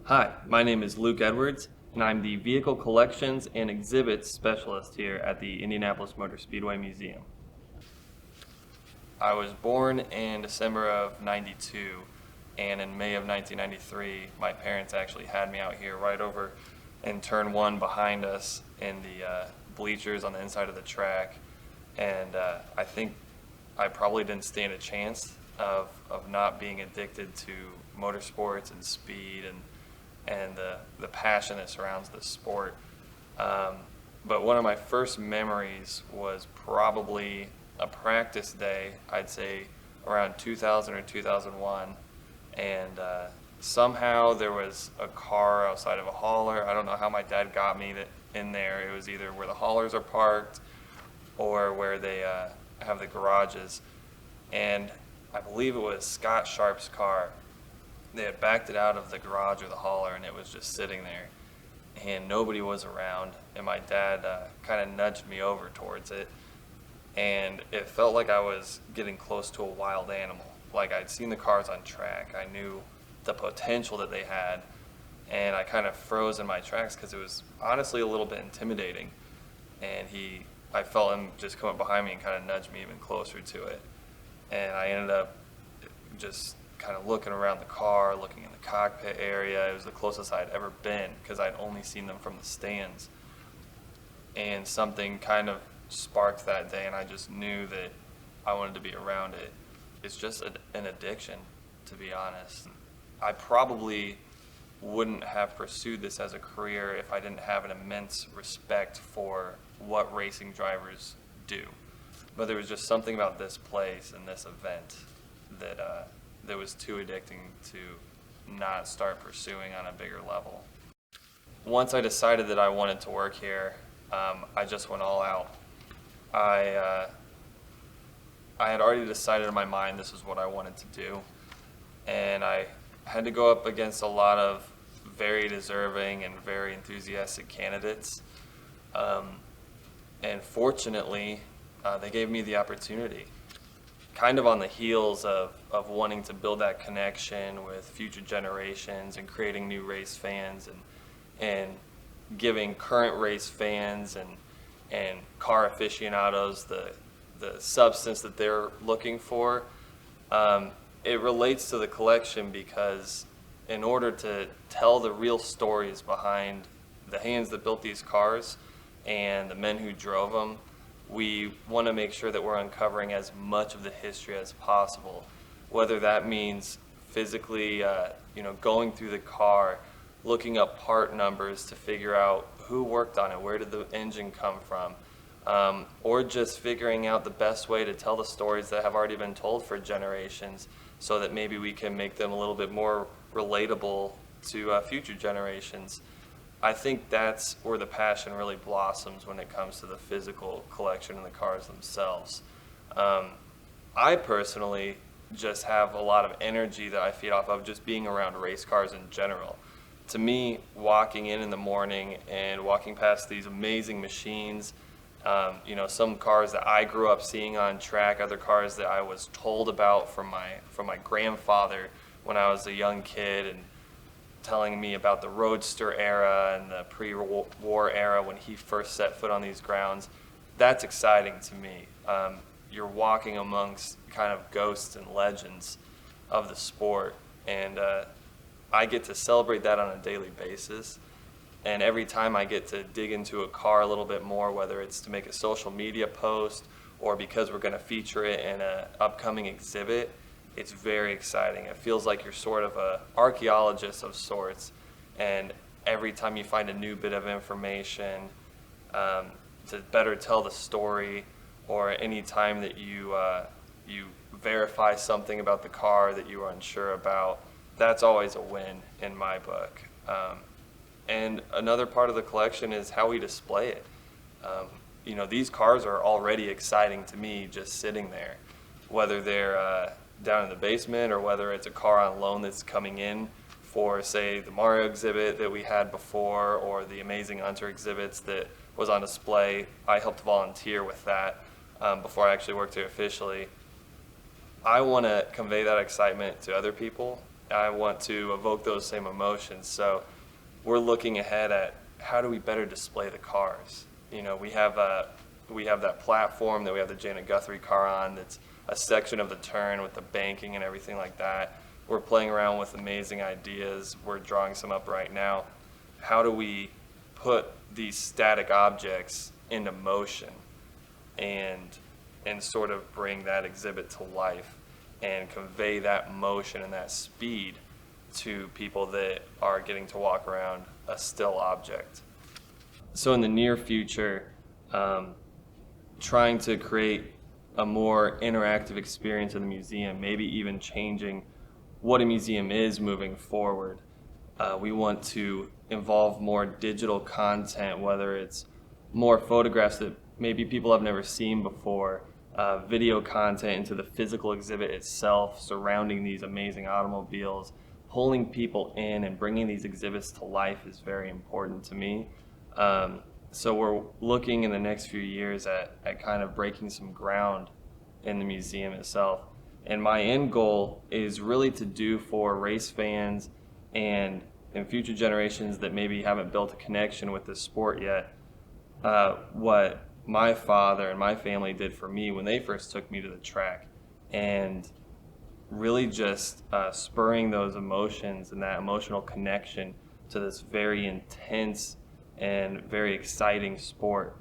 Hi, my name is Luke Edwards, and I'm the Vehicle Collections and Exhibits Specialist here at the Indianapolis Motor Speedway Museum. I was born in December of '92, and in May of 1993, my parents actually had me out here right over in turn one behind us in the bleachers on the inside of the track, and I think I probably didn't stand a chance of not being addicted to motorsports and speed and the passion that surrounds the sport. But one of my first memories was probably a practice day, I'd say around 2000 or 2001, and somehow there was a car outside of a hauler. I don't know how my dad got me in there. It was either where the haulers are parked or where they have the garages, and I believe it was Scott Sharp's car. They had backed it out of the garage or the hauler, and it was just sitting there, and nobody was around, and my dad kind of nudged me over towards it, and it felt like I was getting close to a wild animal. Like, I'd seen the cars on track, I knew the potential that they had, and I kind of froze in my tracks because it was honestly a little bit intimidating, and I felt him just come up behind me and kind of nudge me even closer to it, and I ended up just kind of looking around the car, looking in the cockpit area. It was the closest I'd ever been because I'd only seen them from the stands. And something kind of sparked that day, and I just knew that I wanted to be around it. It's just an addiction, to be honest. I probably wouldn't have pursued this as a career if I didn't have an immense respect for what racing drivers do. But there was just something about this place and this event that was too addicting to not start pursuing on a bigger level. Once I decided that I wanted to work here, I just went all out. I had already decided in my mind this is what I wanted to do, and I had to go up against a lot of very deserving and very enthusiastic candidates, and fortunately they gave me the opportunity. Kind of on the heels of wanting to build that connection with future generations and creating new race fans and giving current race fans and car aficionados the substance that they're looking for. It relates to the collection because in order to tell the real stories behind the hands that built these cars and the men who drove them, we want to make sure that we're uncovering as much of the history as possible, whether that means physically going through the car, looking up part numbers to figure out who worked on it, where did the engine come from, or just figuring out the best way to tell the stories that have already been told for generations so that maybe we can make them a little bit more relatable to future generations. I think that's where the passion really blossoms when it comes to the physical collection and the cars themselves. I personally just have a lot of energy that I feed off of just being around race cars in general. To me, walking in the morning and walking past these amazing machines, some cars that I grew up seeing on track, other cars that I was told about from my grandfather when I was a young kid, and telling me about the Roadster era and the pre-war era when he first set foot on these grounds. That's exciting to me. You're walking amongst kind of ghosts and legends of the sport, and I get to celebrate that on a daily basis. And every time I get to dig into a car a little bit more, whether it's to make a social media post or because we're going to feature it in an upcoming exhibit, it's very exciting. It feels like you're sort of an archaeologist of sorts, and every time you find a new bit of information to better tell the story, or any time that you verify something about the car that you are unsure about, that's always a win in my book. And another part of the collection is how we display it. These cars are already exciting to me just sitting there, whether they're down in the basement or whether it's a car on loan that's coming in for, say, the Mario exhibit that we had before, or the Amazing Hunter exhibits that was on display. I helped volunteer with that before I actually worked here officially. I want to convey that excitement to other people, I want to evoke those same emotions. So we're looking ahead at how do we better display the cars. You know, we have that platform that we have the Janet Guthrie car on that's a section of the turn with the banking and everything like that. We're playing around with amazing ideas. We're drawing some up right now. How do we put these static objects into motion and sort of bring that exhibit to life and convey that motion and that speed to people that are getting to walk around a still object. So in the near future, trying to create a more interactive experience of the museum, maybe even changing what a museum is moving forward. We want to involve more digital content, whether it's more photographs that maybe people have never seen before, video content into the physical exhibit itself surrounding these amazing automobiles. Pulling people in and bringing these exhibits to life is very important to me. So we're looking in the next few years at kind of breaking some ground in the museum itself. And my end goal is really to do for race fans and future generations that maybe haven't built a connection with this sport yet, what my father and my family did for me when they first took me to the track, and really just spurring those emotions and that emotional connection to this very intense and very exciting sport,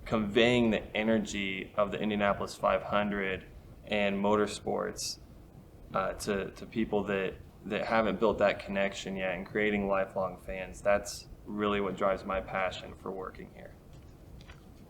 conveying the energy of the Indianapolis 500 and motorsports to people that haven't built that connection yet, and creating lifelong fans. That's really what drives my passion for working here.